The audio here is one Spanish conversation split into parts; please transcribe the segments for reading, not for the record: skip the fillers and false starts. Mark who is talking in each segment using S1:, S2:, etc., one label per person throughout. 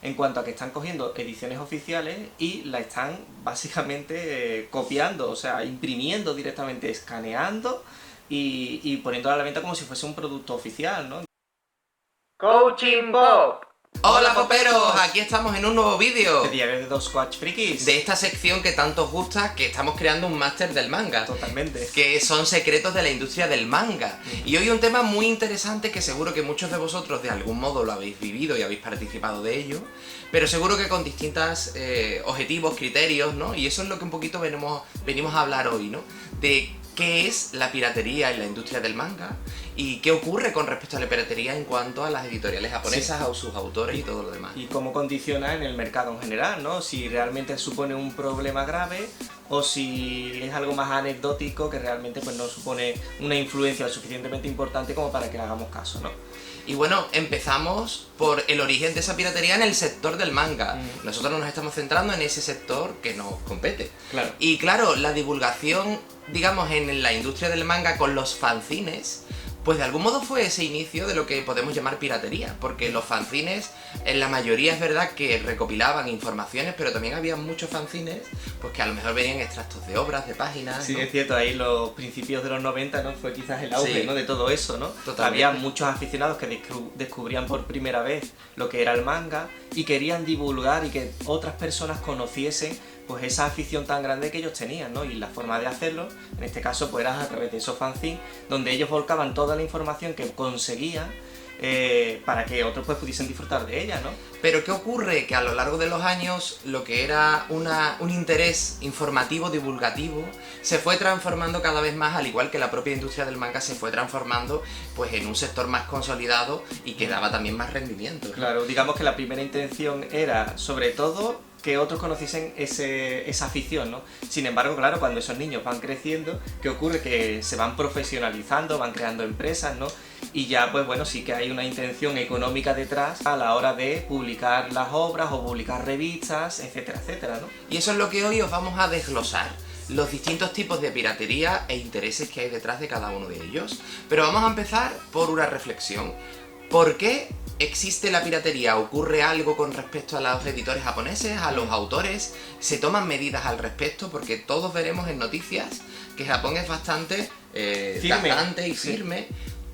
S1: en cuanto a que están cogiendo ediciones oficiales y la están básicamente copiando, o sea, imprimiendo directamente, escaneando y poniéndola a la venta como si fuese un producto oficial, ¿no?
S2: Coaching Pop.
S3: ¡Hola poperos! Aquí estamos en un nuevo vídeo
S1: De Diario de dos Coach Frikis.
S3: de esta sección que tanto os gusta, que estamos creando un máster del manga.
S1: Totalmente.
S3: Que son secretos de la industria del manga. Y hoy un tema muy interesante que seguro que muchos de vosotros de algún modo lo habéis vivido y habéis participado de ello, pero seguro que con distintos objetivos, criterios, ¿no? Y eso es lo que un poquito venimos a hablar hoy, ¿no? De qué es la piratería en la industria del manga y qué ocurre con respecto a la piratería en cuanto a las editoriales japonesas, a sus autores y todo lo demás.
S1: Y cómo condiciona en el mercado en general, ¿no? Si realmente supone un problema grave o si es algo más anecdótico que realmente pues no supone una influencia lo suficientemente importante como para que le hagamos caso, ¿no?
S3: Y bueno, empezamos por el origen de esa piratería en el sector del manga. Nosotros nos estamos centrando en ese sector que nos compete.
S1: Claro.
S3: Y claro, la divulgación, digamos, en la industria del manga con los fanzines, pues de algún modo fue ese inicio de lo que podemos llamar piratería, porque los fanzines, en la mayoría es verdad que recopilaban informaciones, pero también había muchos fanzines pues que a lo mejor venían extractos de obras, de páginas,
S1: Sí,
S3: ¿no?
S1: es cierto, ahí los principios de los 90, ¿no? Fue quizás el auge,
S3: Sí.
S1: ¿no? De todo eso, ¿no?
S3: Totalmente.
S1: Había muchos aficionados que descubrían por primera vez lo que era el manga y querían divulgar y que otras personas conociesen pues esa afición tan grande que ellos tenían, ¿no? Y la forma de hacerlo, en este caso, pues era a través de esos fanzines, donde ellos volcaban toda la información que conseguían para que otros pues pudiesen disfrutar de ella, ¿no?
S3: Pero ¿qué ocurre? Que a lo largo de los años lo que era un interés informativo, divulgativo, se fue transformando cada vez más, al igual que la propia industria del manga se fue transformando pues en un sector más consolidado y que daba también más rendimiento.
S1: Claro, digamos que la primera intención era, sobre todo, que otros conociesen esa afición, ¿no? Sin embargo, claro, cuando esos niños van creciendo, ¿qué ocurre? Que se van profesionalizando, van creando empresas, ¿no? Y ya, pues bueno, sí que hay una intención económica detrás a la hora de publicar las obras o publicar revistas, etcétera, etcétera, ¿no?
S3: Y eso es lo que hoy os vamos a desglosar, los distintos tipos de piratería e intereses que hay detrás de cada uno de ellos. Pero vamos a empezar por una reflexión. ¿Por qué existe la piratería? ¿Ocurre algo con respecto a los editores japoneses, a los autores? ¿Se toman medidas al respecto? Porque todos veremos en noticias que Japón es bastante
S1: Firme.
S3: tajante y firme.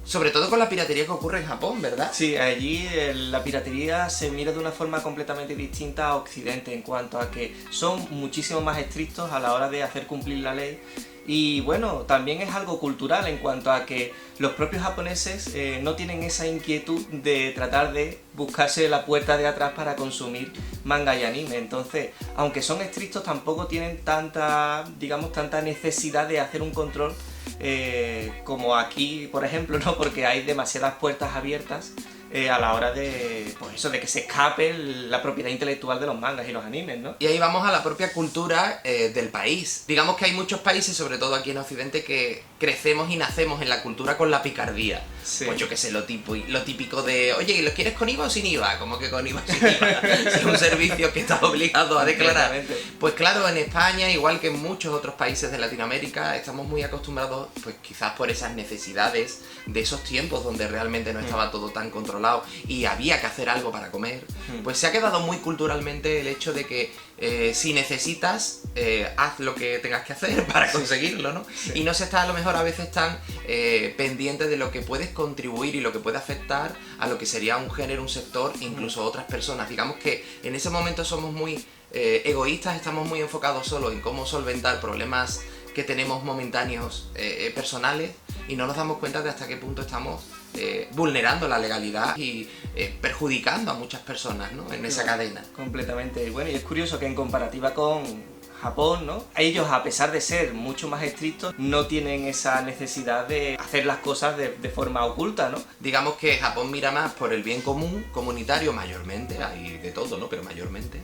S3: Sobre todo con la piratería que ocurre en Japón, ¿verdad?
S1: Sí, allí la piratería se mira de una forma completamente distinta a Occidente en cuanto a que son muchísimo más estrictos a la hora de hacer cumplir la ley. Y bueno, también es algo cultural en cuanto a que los propios japoneses no tienen esa inquietud de tratar de buscarse la puerta de atrás para consumir manga y anime. Entonces, aunque son estrictos, tampoco tienen tanta necesidad de hacer un control como aquí, por ejemplo, ¿no? Porque hay demasiadas puertas abiertas a la hora de, pues eso, de que se escape la propiedad intelectual de los mangas y los animes, ¿no?
S3: Y ahí vamos a la propia cultura del país. Digamos que hay muchos países, sobre todo aquí en Occidente, que crecemos y nacemos en la cultura con la picardía.
S1: Sí.
S3: Pues yo qué sé, lo típico de, oye, ¿y los quieres con IVA o sin IVA? Como que con IVA o sin IVA. Si es un servicio que estás obligado a declarar.
S1: Completamente.
S3: Pues claro, en España, igual que en muchos otros países de Latinoamérica, estamos muy acostumbrados, pues quizás por esas necesidades de esos tiempos donde realmente no estaba todo tan controlado y había que hacer algo para comer, pues se ha quedado muy culturalmente el hecho de que si necesitas, haz lo que tengas que hacer para conseguirlo, ¿no?
S1: Sí.
S3: Y no se está a lo mejor a veces tan pendiente de lo que puedes contribuir y lo que puede afectar a lo que sería un género, un sector, incluso otras personas. Digamos que en ese momento somos muy egoístas, estamos muy enfocados solo en cómo solventar problemas que tenemos momentáneos personales y no nos damos cuenta de hasta qué punto estamos vulnerando la legalidad y perjudicando a muchas personas, ¿no? En esa cadena.
S1: Completamente. Bueno, y es curioso que en comparativa con Japón, ¿no? Ellos, a pesar de ser mucho más estrictos, no tienen esa necesidad de hacer las cosas de forma oculta, ¿no?
S3: Digamos que Japón mira más por el bien común, comunitario mayormente, hay de todo, ¿no? Pero mayormente.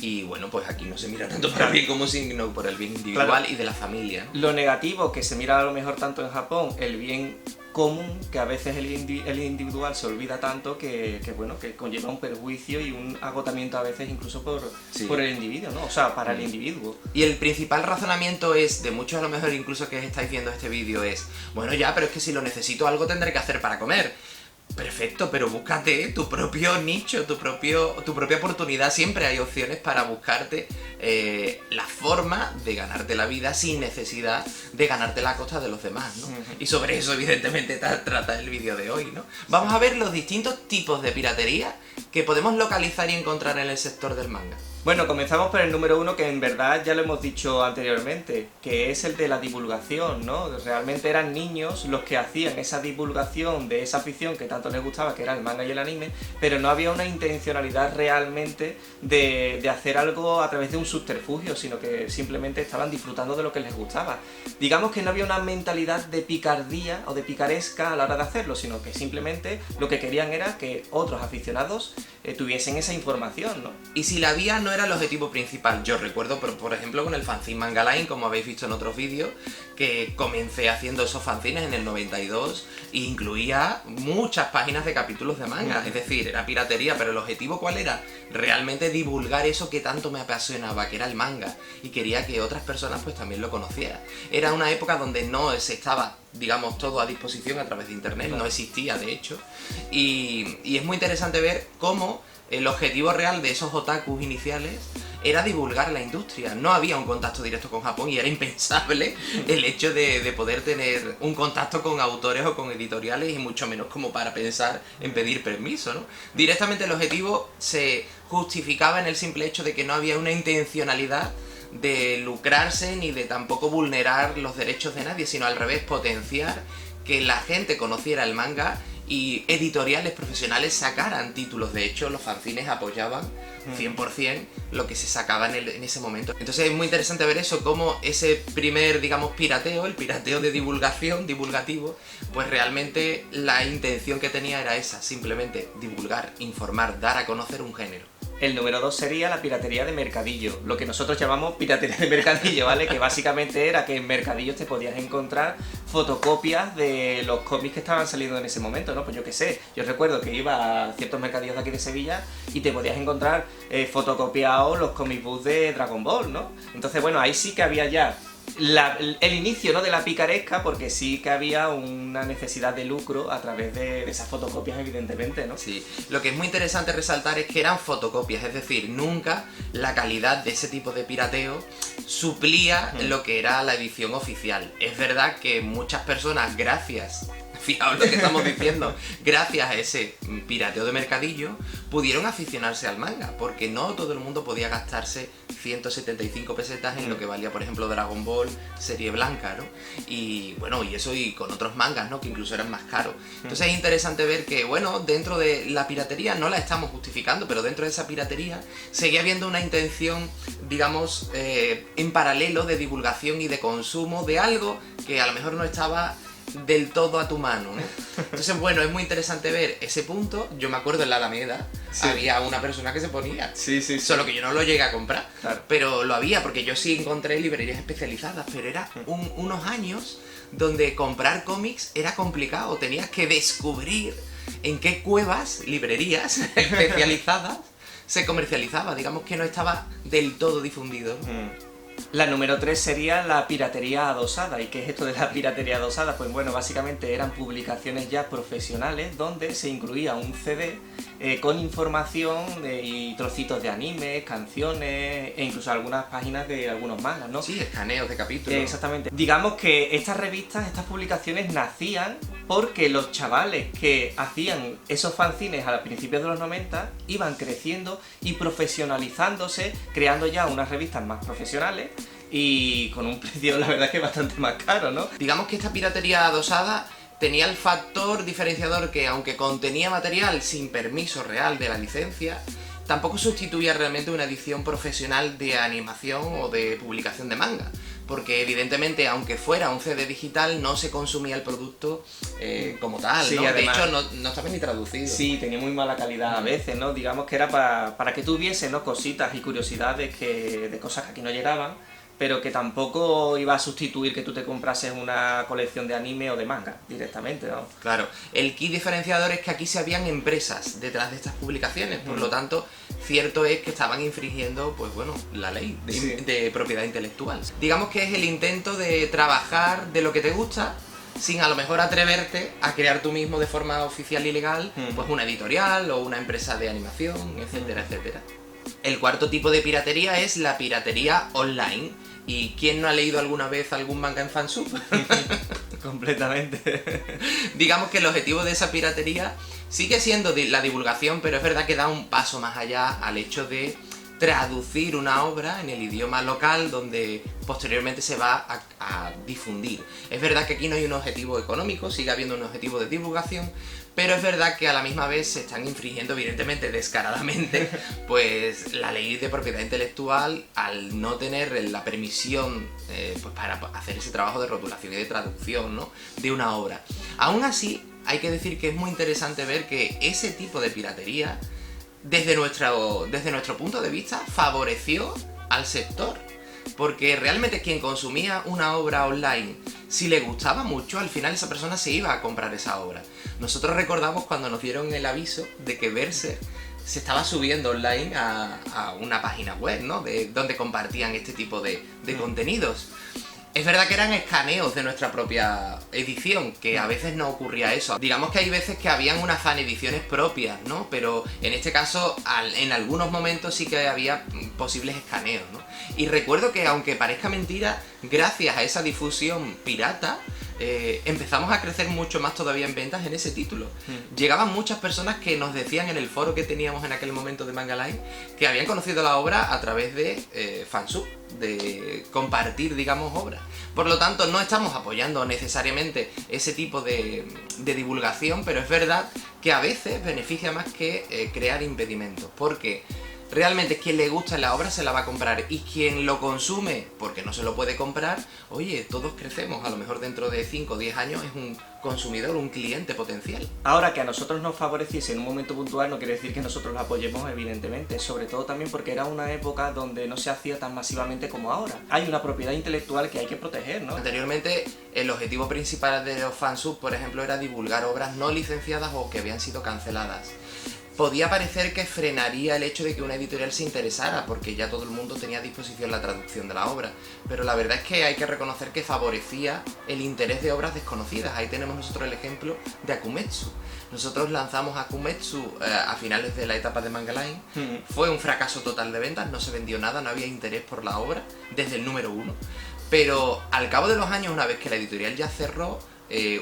S3: Y bueno, pues aquí no se mira tanto por el bien común, sino por el bien individual,
S1: Claro.
S3: y de la familia, ¿no?
S1: Lo negativo, que se mira a lo mejor tanto en Japón, el bien común, que a veces el individual se olvida tanto que bueno, que conlleva un perjuicio y un agotamiento a veces incluso
S3: Sí.
S1: por el individuo, ¿no? O sea, para el individuo.
S3: Y el principal razonamiento es, de muchos a lo mejor incluso que estáis viendo este vídeo, es, bueno ya, pero es que si lo necesito algo tendré que hacer para comer. Perfecto, pero búscate tu propio nicho, tu propia oportunidad. Siempre hay opciones para buscarte la forma de ganarte la vida sin necesidad de ganarte la costa de los demás, ¿no? Y sobre eso, evidentemente, trata el vídeo de hoy, ¿no? Vamos a ver los distintos tipos de piratería que podemos localizar y encontrar en el sector del manga.
S1: Bueno, comenzamos por el número 1, que en verdad ya lo hemos dicho anteriormente, que es el de la divulgación, ¿no? Realmente eran niños los que hacían esa divulgación de esa afición que tanto les gustaba, que era el manga y el anime, pero no había una intencionalidad realmente de hacer algo a través de un subterfugio, sino que simplemente estaban disfrutando de lo que les gustaba. Digamos que no había una mentalidad de picardía o de picaresca a la hora de hacerlo, sino que simplemente lo que querían era que otros aficionados tuviesen esa información, ¿no?
S3: Y si la había, no era el objetivo principal. Yo recuerdo, por ejemplo, con el fanzine Manga Line, como habéis visto en otros vídeos, que comencé haciendo esos fanzines en el 92 e incluía muchas páginas de capítulos de manga. Es decir, era piratería, pero el objetivo ¿cuál era? Realmente divulgar eso que tanto me apasionaba, que era el manga, y quería que otras personas pues también lo conocieran. Era una época donde no se estaba, digamos, todo a disposición a través de internet, no existía de hecho, y es muy interesante ver cómo el objetivo real de esos otakus iniciales era divulgar la industria. No había un contacto directo con Japón y era impensable el hecho de poder tener un contacto con autores o con editoriales, y mucho menos como para pensar en pedir permiso, ¿no? Directamente el objetivo se justificaba en el simple hecho de que no había una intencionalidad de lucrarse ni de tampoco vulnerar los derechos de nadie, sino al revés, potenciar que la gente conociera el manga y editoriales profesionales sacaran títulos. De hecho, los fanzines apoyaban 100% lo que se sacaba en ese momento. Entonces es muy interesante ver eso, cómo ese primer, digamos, pirateo, el pirateo de divulgación, divulgativo, pues realmente la intención que tenía era esa, simplemente divulgar, informar, dar a conocer un género.
S1: El número 2 sería la piratería de mercadillo, lo que nosotros llamamos piratería de mercadillo, ¿vale? Que básicamente era que en mercadillos te podías encontrar fotocopias de los cómics que estaban saliendo en ese momento, ¿no? Pues yo qué sé, yo recuerdo que iba a ciertos mercadillos de aquí de Sevilla y te podías encontrar fotocopiados los comic books de Dragon Ball, ¿no? Entonces, bueno, ahí sí que había ya el inicio, ¿no?, de la picaresca, porque sí que había una necesidad de lucro a través de esas fotocopias, evidentemente, ¿no?
S3: Sí, lo que es muy interesante resaltar es que eran fotocopias, es decir, nunca la calidad de ese tipo de pirateo suplía lo que era la edición oficial. Es verdad que muchas personas, fijaos lo que estamos diciendo, gracias a ese pirateo de mercadillo, pudieron aficionarse al manga, porque no todo el mundo podía gastarse 175 pesetas en lo que valía, por ejemplo, Dragon Ball serie blanca, ¿no? Y bueno, y eso, y con otros mangas, ¿no?, que incluso eran más caros. Entonces es interesante ver que, bueno, dentro de la piratería no la estamos justificando, pero dentro de esa piratería seguía habiendo una intención, digamos, en paralelo de divulgación y de consumo de algo que a lo mejor no estaba del todo a tu mano, ¿no? Entonces, bueno, es muy interesante ver ese punto. Yo me acuerdo en la Alameda, había una persona que se ponía.
S1: Sí.
S3: Solo que yo no lo llegué a comprar.
S1: Claro.
S3: Pero lo había, porque yo sí encontré librerías especializadas, pero era unos años donde comprar cómics era complicado. Tenías que descubrir en qué cuevas, librerías especializadas, se comercializaba. Digamos que no estaba del todo difundido, ¿no?
S1: La número 3 sería la piratería adosada. ¿Y qué es esto de la piratería adosada? Pues bueno, básicamente eran publicaciones ya profesionales donde se incluía un CD con información y trocitos de animes, canciones e incluso algunas páginas de algunos mangas, ¿no?
S3: Sí, escaneos de capítulos.
S1: Exactamente. Digamos que estas revistas, estas publicaciones nacían porque los chavales que hacían esos fanzines a principios de los 90 iban creciendo y profesionalizándose, creando ya unas revistas más profesionales y con un precio, la verdad, que bastante más caro, ¿no?
S3: Digamos que esta piratería adosada tenía el factor diferenciador que, aunque contenía material sin permiso real de la licencia, tampoco sustituía realmente una edición profesional de animación o de publicación de manga, porque evidentemente, aunque fuera un CD digital, no se consumía el producto como tal,
S1: Sí,
S3: ¿no?
S1: además,
S3: de hecho, no estaba ni traducido.
S1: Sí, tenía muy mala calidad a veces, ¿no? Digamos que era para que tuviese, ¿no?, cositas y curiosidades de cosas que aquí no llegaban, pero que tampoco iba a sustituir que tú te comprases una colección de anime o de manga directamente, ¿no?
S3: Claro, el key diferenciador es que aquí se habían empresas detrás de estas publicaciones, por lo tanto, cierto es que estaban infringiendo, pues bueno, la ley de propiedad intelectual. Digamos que es el intento de trabajar de lo que te gusta, sin a lo mejor atreverte a crear tú mismo de forma oficial y legal, pues una editorial o una empresa de animación, etcétera, etcétera. El cuarto tipo de piratería es la piratería online. ¿Y quién no ha leído alguna vez algún manga en fansub?
S1: Completamente.
S3: Digamos que el objetivo de esa piratería sigue siendo la divulgación, pero es verdad que da un paso más allá al hecho de traducir una obra en el idioma local donde posteriormente se va a difundir. Es verdad que aquí no hay un objetivo económico, sigue habiendo un objetivo de divulgación, pero es verdad que a la misma vez se están infringiendo, evidentemente, descaradamente, pues la ley de propiedad intelectual al no tener la permisión pues para hacer ese trabajo de rotulación y de traducción, ¿no?, de una obra. Aún así, hay que decir que es muy interesante ver que ese tipo de piratería, desde nuestro punto de vista, favoreció al sector. Porque realmente quien consumía una obra online, si le gustaba mucho, al final esa persona se iba a comprar esa obra. Nosotros recordamos cuando nos dieron el aviso de que Berserk se estaba subiendo online a una página web, ¿no?, donde compartían este tipo de contenidos. Es verdad que eran escaneos de nuestra propia edición, que a veces no ocurría eso. Digamos que hay veces que habían unas fan ediciones propias, ¿no? Pero en este caso, en algunos momentos sí que había posibles escaneos, ¿no? Y recuerdo que, aunque parezca mentira, gracias a esa difusión pirata, empezamos a crecer mucho más todavía en ventas en ese título. Llegaban muchas personas que nos decían en el foro que teníamos en aquel momento de Manga Line que habían conocido la obra a través de fansub, de compartir, digamos, obras. Por lo tanto, no estamos apoyando necesariamente ese tipo de divulgación, pero es verdad que a veces beneficia más que crear impedimentos, porque realmente quien le gusta la obra se la va a comprar, y quien lo consume porque no se lo puede comprar, oye, todos crecemos, a lo mejor dentro de 5 o 10 años es un consumidor, un cliente potencial.
S1: Ahora, que a nosotros nos favoreciese en un momento puntual no quiere decir que nosotros lo apoyemos, evidentemente, sobre todo también porque era una época donde no se hacía tan masivamente como ahora. Hay una propiedad intelectual que hay que proteger, ¿no?
S3: Anteriormente, el objetivo principal de los fansub, por ejemplo, era divulgar obras no licenciadas o que habían sido canceladas. Podía parecer que frenaría el hecho de que una editorial se interesara, porque ya todo el mundo tenía a disposición la traducción de la obra, pero la verdad es que hay que reconocer que favorecía el interés de obras desconocidas. Ahí tenemos nosotros el ejemplo de Akumetsu. Nosotros lanzamos Akumetsu a finales de la etapa de Manga Line. Fue un fracaso total de ventas, no se vendió nada, no había interés por la obra desde el número 1, pero al cabo de los años, una vez que la editorial ya cerró,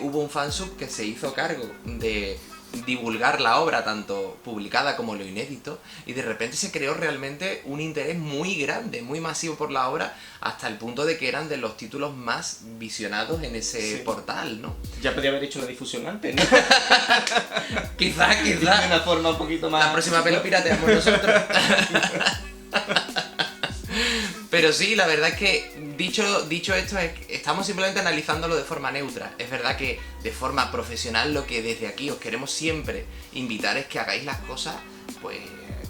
S3: hubo un fansub que se hizo cargo de divulgar la obra, tanto publicada como lo inédito, y de repente se creó realmente un interés muy grande, muy masivo por la obra, hasta el punto de que eran de los títulos más visionados en ese portal, ¿no?
S1: Ya podía haber hecho una difusión antes, ¿no?
S3: Quizás.
S1: De una forma un poquito más...
S3: La próxima vez lo pirateamos nosotros. Pero sí, la verdad es que, dicho esto, estamos simplemente analizándolo de forma neutra. Es verdad que de forma profesional lo que desde aquí os queremos siempre invitar es que hagáis las cosas, pues,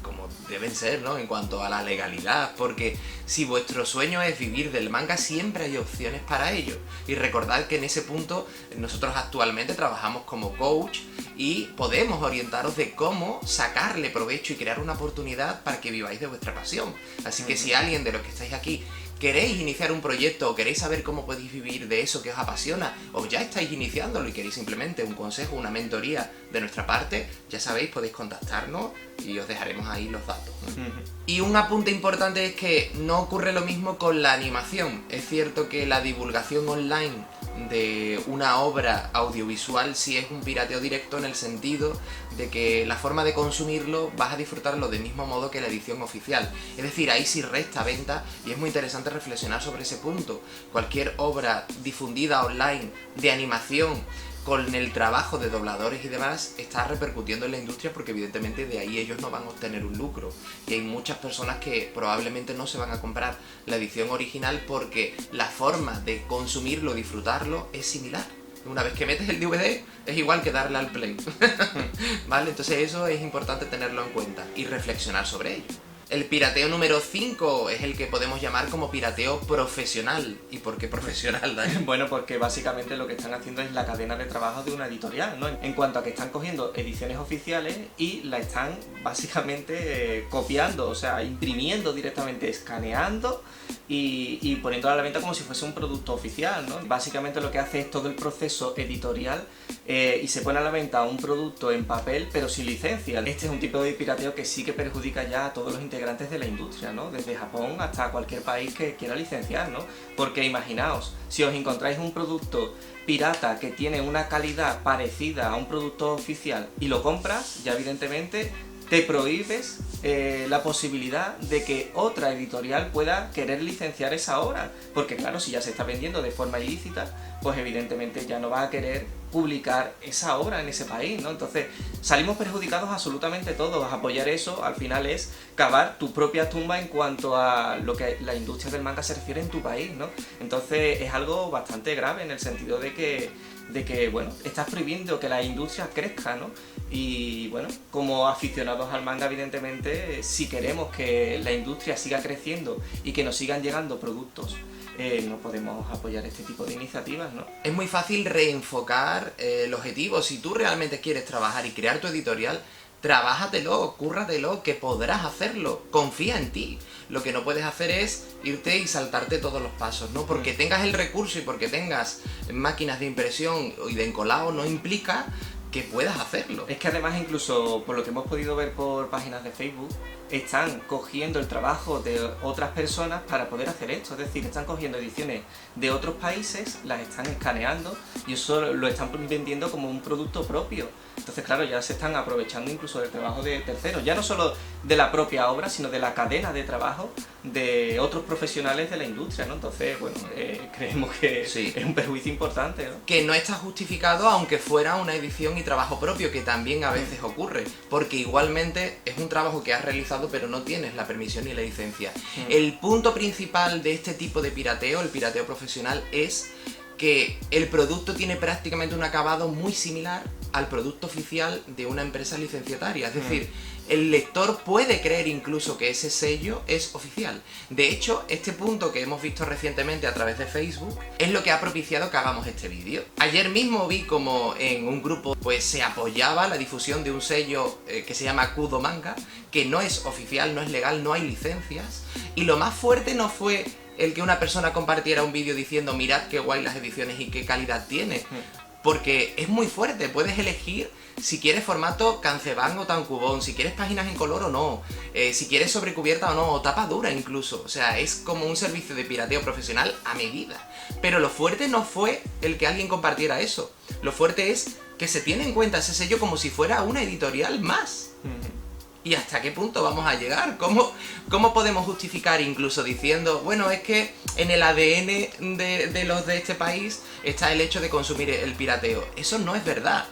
S3: como deben ser, ¿no?, en cuanto a la legalidad, porque si vuestro sueño es vivir del manga, siempre hay opciones para ello. Y recordad que en ese punto nosotros actualmente trabajamos como coach y podemos orientaros de cómo sacarle provecho y crear una oportunidad para que viváis de vuestra pasión. Así que si alguien de los que estáis aquí queréis iniciar un proyecto o queréis saber cómo podéis vivir de eso que os apasiona, o ya estáis iniciándolo y queréis simplemente un consejo, una mentoría de nuestra parte, ya sabéis, podéis contactarnos y os dejaremos ahí los datos, ¿no? Y un apunte importante es que no ocurre lo mismo con la animación. Es cierto que la divulgación online de una obra audiovisual sí es un pirateo directo, en el sentido de que la forma de consumirlo vas a disfrutarlo del mismo modo que la edición oficial. Es decir, ahí sí resta venta, y es muy interesante reflexionar sobre ese punto. Cualquier obra difundida online de animación con el trabajo de dobladores y demás está repercutiendo en la industria, porque evidentemente de ahí ellos no van a obtener un lucro, y hay muchas personas que probablemente no se van a comprar la edición original porque la forma de consumirlo, disfrutarlo, es similar. Una vez que metes el DVD es igual que darle al play. ¿Vale? Entonces eso es importante tenerlo en cuenta y reflexionar sobre ello. El pirateo número 5 es el que podemos llamar como pirateo profesional. ¿Y por qué profesional, Dani?
S1: Bueno, porque básicamente lo que están haciendo es la cadena de trabajo de una editorial, ¿no? En cuanto a que están cogiendo ediciones oficiales y la están básicamente copiando, o sea, imprimiendo directamente, escaneando y poniéndola a la venta como si fuese un producto oficial, ¿no? Básicamente lo que hace es todo el proceso editorial y se pone a la venta un producto en papel pero sin licencia. Este es un tipo de pirateo que sí que perjudica ya a todos los integrantes de la industria, ¿no? Desde Japón hasta cualquier país que quiera licenciar, ¿no? Porque imaginaos, si os encontráis un producto pirata que tiene una calidad parecida a un producto oficial y lo compras, ya evidentemente te prohíbes la posibilidad de que otra editorial pueda querer licenciar esa obra. Porque claro, si ya se está vendiendo de forma ilícita, pues evidentemente ya no va a querer publicar esa obra en ese país, ¿no? Entonces salimos perjudicados absolutamente todos. Apoyar eso al final es cavar tu propia tumba en cuanto a lo que la industria del manga se refiere en tu país, ¿no? Entonces es algo bastante grave en el sentido de que bueno, estás prohibiendo que la industria crezca, ¿no? Y bueno, como aficionados al manga, evidentemente, si queremos que la industria siga creciendo y que nos sigan llegando productos, no podemos apoyar este tipo de iniciativas, ¿no?
S3: Es muy fácil reenfocar el objetivo. Si tú realmente quieres trabajar y crear tu editorial, trabájatelo, cúrratelo, que podrás hacerlo. Confía en ti. Lo que no puedes hacer es irte y saltarte todos los pasos, ¿no? Porque tengas el recurso y porque tengas máquinas de impresión y de encolado no implica que puedas hacerlo.
S1: Es que además, incluso por lo que hemos podido ver por páginas de Facebook, están cogiendo el trabajo de otras personas para poder hacer esto. Es decir, están cogiendo ediciones de otros países, las están escaneando y eso lo están vendiendo como un producto propio. Entonces, claro, ya se están aprovechando incluso del trabajo de terceros, ya no solo de la propia obra, sino de la cadena de trabajo de otros profesionales de la industria, ¿no? Entonces, bueno, creemos que
S3: Sí.
S1: es un perjuicio importante, ¿no?
S3: Que no está justificado aunque fuera una edición y trabajo propio, que también a veces ocurre, porque igualmente es un trabajo que has realizado pero no tienes la permisión ni la licencia. El punto principal de este tipo de pirateo, el pirateo profesional, es que el producto tiene prácticamente un acabado muy similar al producto oficial de una empresa licenciataria. Es decir, el lector puede creer incluso que ese sello es oficial. De hecho, este punto que hemos visto recientemente a través de Facebook es lo que ha propiciado que hagamos este vídeo. Ayer mismo vi como en un grupo pues se apoyaba la difusión de un sello que se llama Kudo Manga, que no es oficial, no es legal, no hay licencias. Y lo más fuerte no fue el que una persona compartiera un vídeo diciendo mirad qué guay las ediciones y qué calidad tiene. Porque es muy fuerte, puedes elegir si quieres formato Kanzeban o Tankubon, si quieres páginas en color o no, si quieres sobrecubierta o no, o tapa dura incluso. O sea, es como un servicio de pirateo profesional a medida. Pero lo fuerte no fue el que alguien compartiera eso. Lo fuerte es que se tiene en cuenta ese sello como si fuera una editorial más. ¿Y hasta qué punto vamos a llegar? ¿Cómo podemos justificar incluso diciendo, bueno, es que en el ADN de los de este país está el hecho de consumir el pirateo? Eso no es verdad.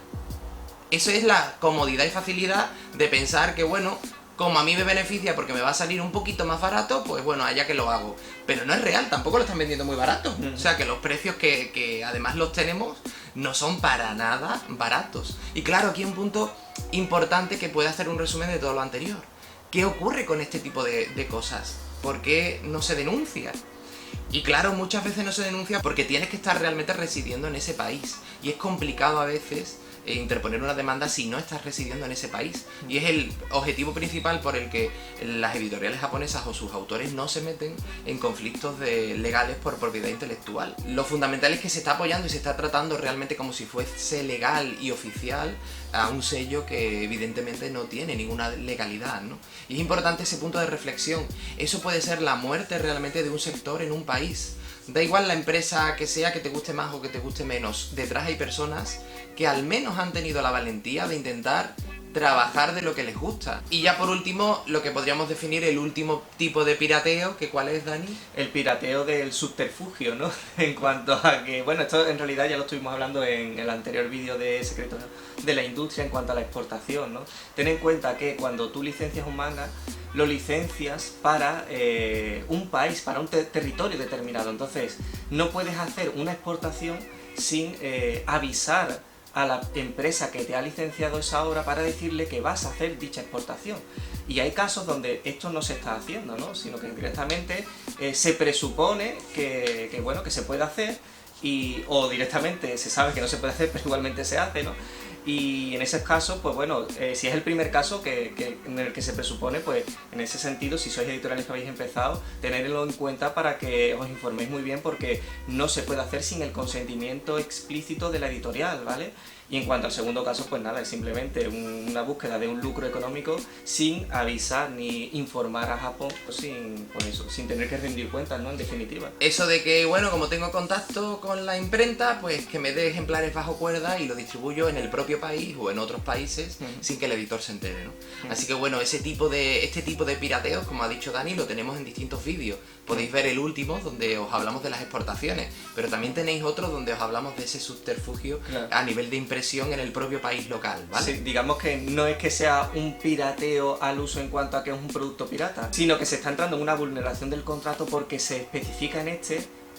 S3: Eso es la comodidad y facilidad de pensar que, bueno, como a mí me beneficia porque me va a salir un poquito más barato, pues bueno, allá que lo hago. Pero no es real, tampoco lo están vendiendo muy barato. O sea, que los precios que además los tenemos no son para nada baratos. Y claro, aquí un punto importante que puede hacer un resumen de todo lo anterior. ¿Qué ocurre con este tipo de cosas? ¿Por qué no se denuncia? Y claro, muchas veces no se denuncia porque tienes que estar realmente residiendo en ese país. Y es complicado a veces interponer una demanda si no estás residiendo en ese país. Y es el objetivo principal por el que las editoriales japonesas o sus autores no se meten en conflictos legales por propiedad intelectual. Lo fundamental es que se está apoyando y se está tratando realmente como si fuese legal y oficial a un sello que evidentemente no tiene ninguna legalidad, ¿no? Y es importante ese punto de reflexión. Eso puede ser la muerte realmente de un sector en un país. Da igual la empresa que sea, que te guste más o que te guste menos. Detrás hay personas que al menos han tenido la valentía de intentar trabajar de lo que les gusta. Y ya por último, lo que podríamos definir el último tipo de pirateo, que ¿cuál es, Dani?
S1: El pirateo del subterfugio, ¿no? En cuanto a que, bueno, esto en realidad ya lo estuvimos hablando en el anterior vídeo de Secretos de la Industria en cuanto a la exportación, ¿no? Ten en cuenta que cuando tú licencias un manga, lo licencias para un país, para un territorio determinado. Entonces, no puedes hacer una exportación sin avisar a la empresa que te ha licenciado esa obra para decirle que vas a hacer dicha exportación. Y hay casos donde esto no se está haciendo, ¿no? Sino que directamente se presupone bueno, que se puede hacer, o directamente se sabe que no se puede hacer, pero igualmente se hace, ¿no? Y en esos casos, pues bueno, si es el primer caso en el que se presupone, pues en ese sentido, si sois editoriales que habéis empezado, tenedlo en cuenta para que os informéis muy bien, porque no se puede hacer sin el consentimiento explícito de la editorial, ¿vale? Y en cuanto al segundo caso, pues nada, es simplemente una búsqueda de un lucro económico sin avisar ni informar a Japón, pues sin tener que rendir cuentas, ¿no? En definitiva.
S3: Eso de que, bueno, como tengo contacto con la imprenta, pues que me dé ejemplares bajo cuerda y lo distribuyo en el propio país o en otros países sin que el editor se entere, ¿no? Así que bueno, este tipo de pirateos, como ha dicho Dani, lo tenemos en distintos vídeos. Podéis ver el último donde os hablamos de las exportaciones, pero también tenéis otro donde os hablamos de ese subterfugio a nivel de impresión en el propio país local, ¿vale?
S1: Sí, digamos que no es que sea un pirateo al uso en cuanto a que es un producto pirata, sino que se está entrando en una vulneración del contrato porque se especifica en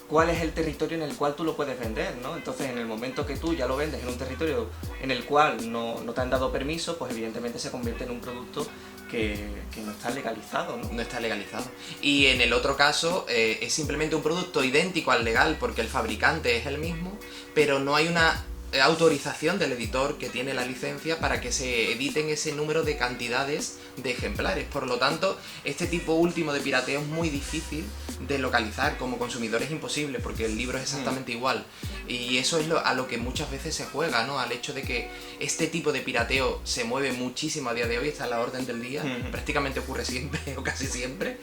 S1: cuál es el territorio en el cual tú lo puedes vender, ¿no? Entonces, en el momento que tú ya lo vendes en un territorio en el cual no te han dado permiso, pues evidentemente se convierte en un producto que no está legalizado, ¿no?
S3: No está legalizado. Y en el otro caso es simplemente un producto idéntico al legal porque el fabricante es el mismo, pero no hay una autorización del editor que tiene la licencia para que se editen ese número de cantidades de ejemplares. Por lo tanto, este tipo último de pirateo es muy difícil de localizar. Como consumidor es imposible porque el libro es exactamente igual. Y eso es a lo que muchas veces se juega, ¿no? Al hecho de que este tipo de pirateo se mueve muchísimo a día de hoy, está a la orden del día, prácticamente ocurre siempre o casi siempre,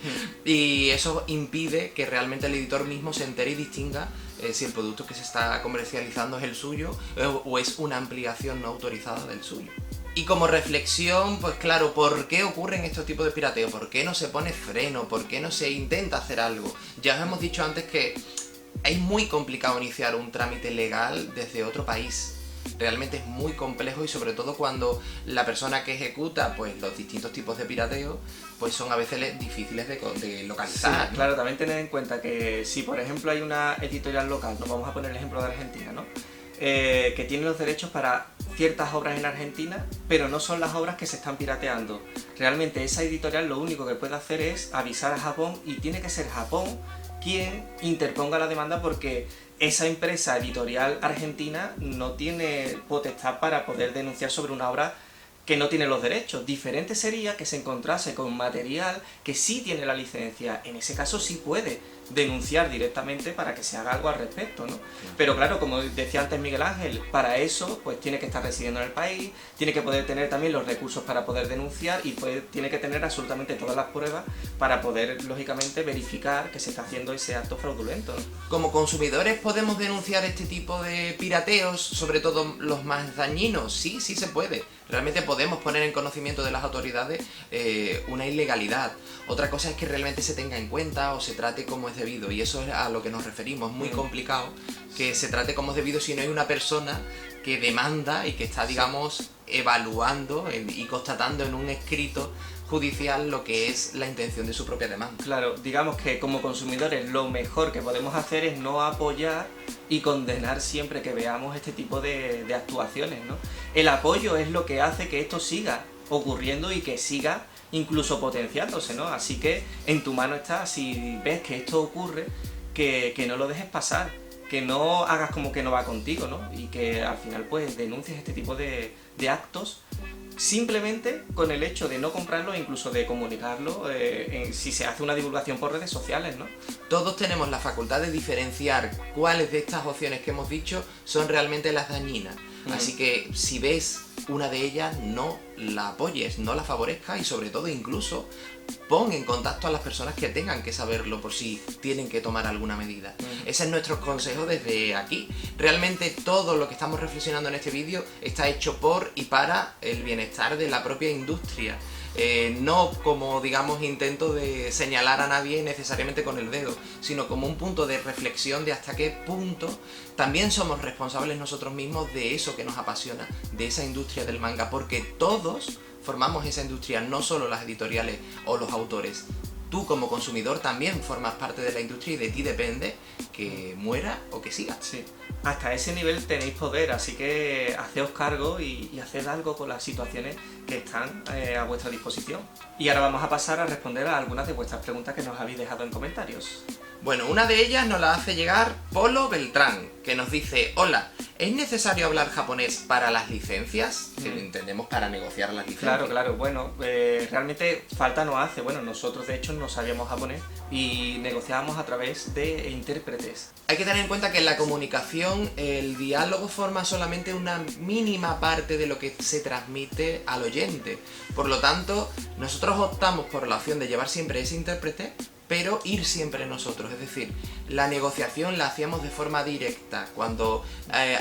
S3: y eso impide que realmente el editor mismo se entere y distinga si el producto que se está comercializando es el suyo o es una ampliación no autorizada del suyo. Y como reflexión, pues claro, ¿por qué ocurren estos tipos de pirateo? ¿Por qué no se pone freno? ¿Por qué no se intenta hacer algo? Ya os hemos dicho antes que es muy complicado iniciar un trámite legal desde otro país. Realmente es muy complejo y sobre todo cuando la persona que ejecuta pues los distintos tipos de pirateo pues son a veces difíciles de localizar.
S1: Sí, claro, también tened en cuenta que si por ejemplo hay una editorial local, nos vamos a poner el ejemplo de Argentina, ¿no? Que tiene los derechos para ciertas obras en Argentina, pero no son las obras que se están pirateando. Realmente esa editorial lo único que puede hacer es avisar a Japón, y tiene que ser Japón quien interponga la demanda, porque esa empresa editorial argentina no tiene potestad para poder denunciar sobre una obra que no tiene los derechos. Diferente sería que se encontrase con material que sí tiene la licencia. En ese caso sí puede denunciar directamente para que se haga algo al respecto, ¿no? Pero claro, como decía antes Miguel Ángel, para eso pues tiene que estar residiendo en el país, tiene que poder tener también los recursos para poder denunciar y pues tiene que tener absolutamente todas las pruebas para poder, lógicamente, verificar que se está haciendo ese acto fraudulento, ¿no?
S3: Como consumidores podemos denunciar este tipo de pirateos, sobre todo los más dañinos. Sí, sí se puede. Realmente podemos poner en conocimiento de las autoridades una ilegalidad. Otra cosa es que realmente se tenga en cuenta o se trate como es debido, y eso es a lo que nos referimos. Muy complicado que se trate como es debido si no hay una persona que demanda y que está, digamos, evaluando y constatando en un escrito judicial lo que es la intención de su propia demanda.
S1: Claro, digamos que como consumidores lo mejor que podemos hacer es no apoyar y condenar siempre que veamos este tipo de actuaciones, ¿no? El apoyo es lo que hace que esto siga ocurriendo y que siga incluso potenciándose, ¿no? Así que en tu mano está, si ves que esto ocurre, que no lo dejes pasar, que no hagas como que no va contigo, ¿no? Y que al final pues denuncies este tipo de actos simplemente con el hecho de no comprarlo e incluso de comunicarlo si se hace una divulgación por redes sociales, ¿no?
S3: Todos tenemos la facultad de diferenciar cuáles de estas opciones que hemos dicho son realmente las dañinas. Así que si ves una de ellas, no la apoyes, no la favorezcas y sobre todo incluso pon en contacto a las personas que tengan que saberlo por si tienen que tomar alguna medida. Ese es nuestro consejo desde aquí. Realmente todo lo que estamos reflexionando en este vídeo está hecho por y para el bienestar de la propia industria. No como, digamos, intento de señalar a nadie necesariamente con el dedo, sino como un punto de reflexión de hasta qué punto también somos responsables nosotros mismos de eso que nos apasiona, de esa industria del manga, porque todos formamos esa industria, no solo las editoriales o los autores. tú como consumidor también formas parte de la industria y de ti depende que muera o que siga.
S1: Sí. Hasta ese nivel tenéis poder, así que haceos cargo y haced algo con las situaciones que están a vuestra disposición. Y ahora vamos a pasar a responder a algunas de vuestras preguntas que nos habéis dejado en comentarios.
S3: Bueno, una de ellas nos la hace llegar Polo Beltrán, que nos dice: hola, ¿es necesario hablar japonés para las licencias? Que entendemos para negociar las licencias.
S1: Claro, bueno, realmente falta no hace. Bueno, nosotros de hecho no sabíamos japonés y negociábamos a través de intérpretes.
S3: Hay que tener en cuenta que en la comunicación el diálogo forma solamente una mínima parte de lo que se transmite al oyente. Por lo tanto, nosotros optamos por la opción de llevar siempre ese intérprete, pero ir siempre nosotros, es decir, la negociación la hacíamos de forma directa. Cuando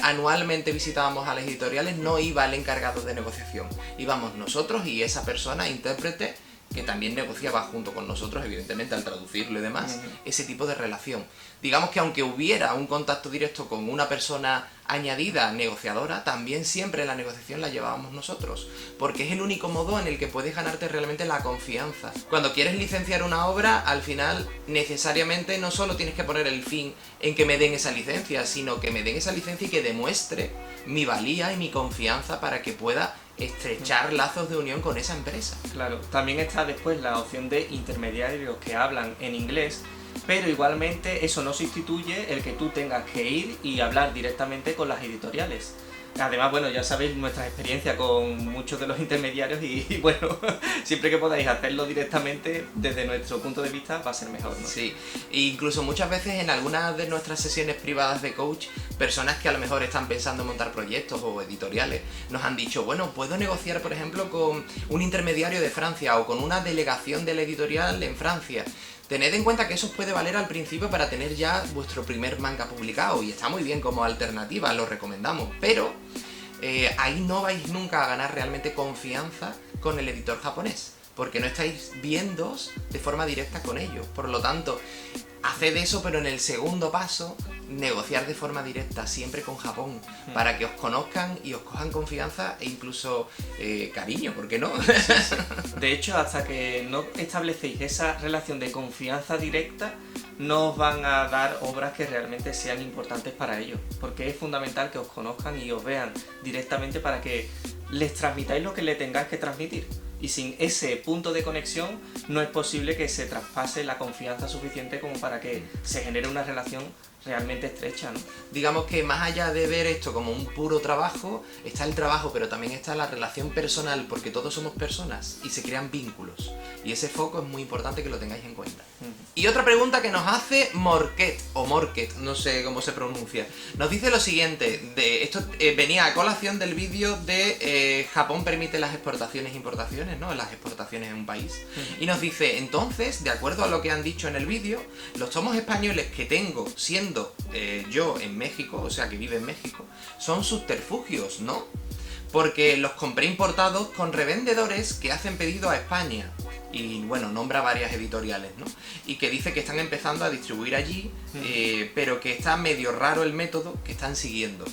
S3: anualmente visitábamos a las editoriales no iba el encargado de negociación, íbamos nosotros y esa persona, intérprete, que también negociaba junto con nosotros, evidentemente al traducirlo y demás, ese tipo de relación. Digamos que aunque hubiera un contacto directo con una persona añadida negociadora, también siempre la negociación la llevábamos nosotros, porque es el único modo en el que puedes ganarte realmente la confianza. Cuando quieres licenciar una obra, al final necesariamente no solo tienes que poner el fin en que me den esa licencia, sino que me den esa licencia y que demuestre mi valía y mi confianza para que pueda estrechar lazos de unión con esa empresa.
S1: Claro, también está después la opción de intermediarios que hablan en inglés, pero igualmente eso no sustituye el que tú tengas que ir y hablar directamente con las editoriales. Además, bueno, ya sabéis nuestra experiencia con muchos de los intermediarios y bueno, siempre que podáis hacerlo directamente, desde nuestro punto de vista, va a ser mejor, ¿no?
S3: Sí, e incluso muchas veces en algunas de nuestras sesiones privadas de coach, personas que a lo mejor están pensando en montar proyectos o editoriales, nos han dicho, bueno, puedo negociar, por ejemplo, con un intermediario de Francia o con una delegación de la editorial en Francia. Tened en cuenta que eso os puede valer al principio para tener ya vuestro primer manga publicado y está muy bien como alternativa, lo recomendamos, pero ahí no vais nunca a ganar realmente confianza con el editor japonés, porque no estáis viéndoos de forma directa con ellos. Por lo tanto, haced eso, pero en el segundo paso, negociar de forma directa siempre con Japón, para que os conozcan y os cojan confianza e incluso cariño, ¿por qué no?
S1: De hecho, hasta que no establecéis esa relación de confianza directa, no os van a dar obras que realmente sean importantes para ellos, porque es fundamental que os conozcan y os vean directamente para que les transmitáis lo que le tengáis que transmitir. Y sin ese punto de conexión no es posible que se traspase la confianza suficiente como para que se genere una relación realmente estrecha, ¿no?
S3: Digamos que más allá de ver esto como un puro trabajo, está el trabajo, pero también está la relación personal, porque todos somos personas y se crean vínculos. Y ese foco es muy importante que lo tengáis en cuenta. Y otra pregunta que nos hace Morquet, o Morquet, no sé cómo se pronuncia. Nos dice lo siguiente, esto venía a colación del vídeo de Japón permite las exportaciones e importaciones, ¿no? Las exportaciones en un país. Y nos dice, entonces, de acuerdo a lo que han dicho en el vídeo, los tomos españoles que tengo siendo yo en México, o sea que vive en México, son subterfugios, ¿no? Porque los compré importados con revendedores que hacen pedido a España. Y bueno, nombra varias editoriales, ¿no? Y que dice que están empezando a distribuir allí, pero que está medio raro el método que están siguiendo.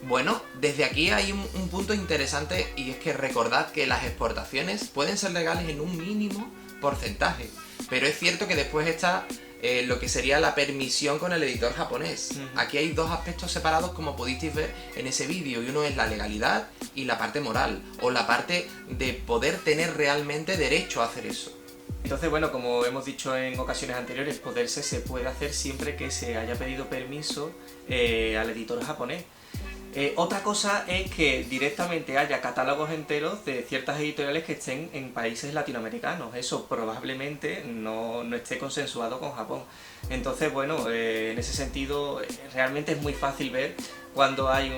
S3: Bueno, desde aquí hay un punto interesante y es que recordad que las exportaciones pueden ser legales en un mínimo porcentaje, pero es cierto que después está lo que sería la permisión con el editor japonés. Aquí hay dos aspectos separados como pudisteis ver en ese vídeo, y uno es la legalidad y la parte moral, o la parte de poder tener realmente derecho a hacer eso.
S1: Entonces, bueno, como hemos dicho en ocasiones anteriores, poderse se puede hacer siempre que se haya pedido permiso al editor japonés. Otra cosa es que directamente haya catálogos enteros de ciertas editoriales que estén en países latinoamericanos. Eso probablemente no esté consensuado con Japón. Entonces, bueno, en ese sentido realmente es muy fácil ver cuando hay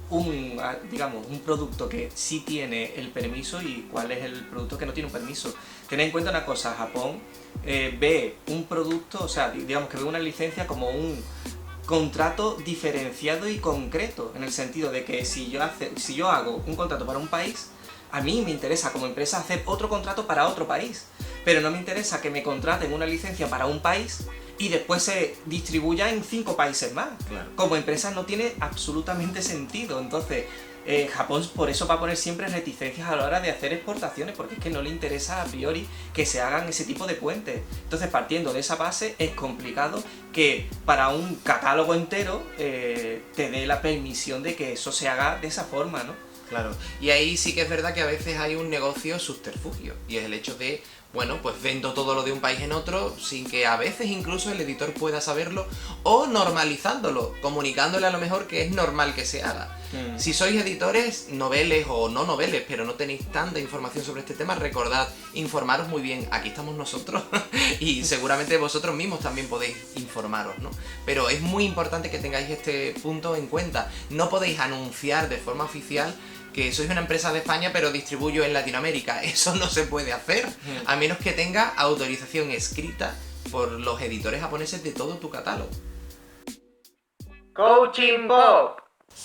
S1: un producto que sí tiene el permiso y cuál es el producto que no tiene un permiso. Tened en cuenta una cosa, Japón ve un producto, o sea, digamos que ve una licencia como un contrato diferenciado y concreto, en el sentido de que si yo hago un contrato para un país, a mí me interesa como empresa hacer otro contrato para otro país, pero no me interesa que me contraten una licencia para un país y después se distribuya en 5 países más.
S3: Claro.
S1: Como empresa no tiene absolutamente sentido. Entonces, Japón por eso va a poner siempre reticencias a la hora de hacer exportaciones, porque es que no le interesa a priori que se hagan ese tipo de puentes. Entonces, partiendo de esa base, es complicado que para un catálogo entero te dé la permisión de que eso se haga de esa forma, ¿no?
S3: Claro, y ahí sí que es verdad que a veces hay un negocio subterfugio, y es el hecho de, bueno, pues vendo todo lo de un país en otro sin que a veces incluso el editor pueda saberlo, o normalizándolo, comunicándole a lo mejor que es normal que se haga. Si sois editores, noveles o no noveles, pero no tenéis tanta información sobre este tema, recordad, informaros muy bien, aquí estamos nosotros y seguramente vosotros mismos también podéis informaros, ¿no? Pero es muy importante que tengáis este punto en cuenta. No podéis anunciar de forma oficial que sois una empresa de España pero distribuyo en Latinoamérica. Eso no se puede hacer, a menos que tenga autorización escrita por los editores japoneses de todo tu catálogo.
S2: Coaching Bob.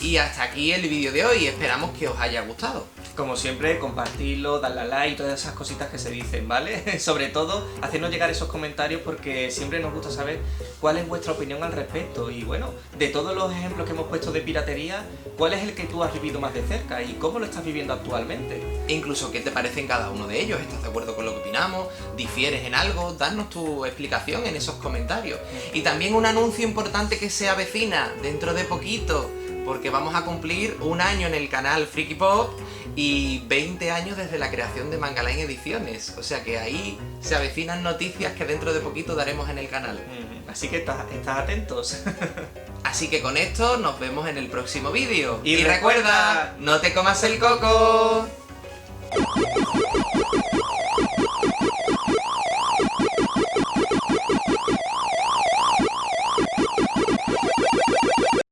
S3: Y hasta aquí el vídeo de hoy, esperamos que os haya gustado.
S1: Como siempre, compartirlo, darle a like y todas esas cositas que se dicen, ¿vale? Sobre todo, hacernos llegar esos comentarios porque siempre nos gusta saber cuál es vuestra opinión al respecto. Y bueno, de todos los ejemplos que hemos puesto de piratería, ¿cuál es el que tú has vivido más de cerca y cómo lo estás viviendo actualmente?
S3: E incluso qué te parece en cada uno de ellos, ¿estás de acuerdo con lo que opinamos? ¿Difieres en algo? Danos tu explicación en esos comentarios. Y también un anuncio importante que se avecina dentro de poquito, porque vamos a cumplir 1 año en el canal Freaky Pop y 20 años desde la creación de Mangaline Ediciones. O sea que ahí se avecinan noticias que dentro de poquito daremos en el canal.
S1: Así que estás atentos.
S3: Así que con esto nos vemos en el próximo vídeo.
S1: Y
S3: Y recuerda, no te comas el coco.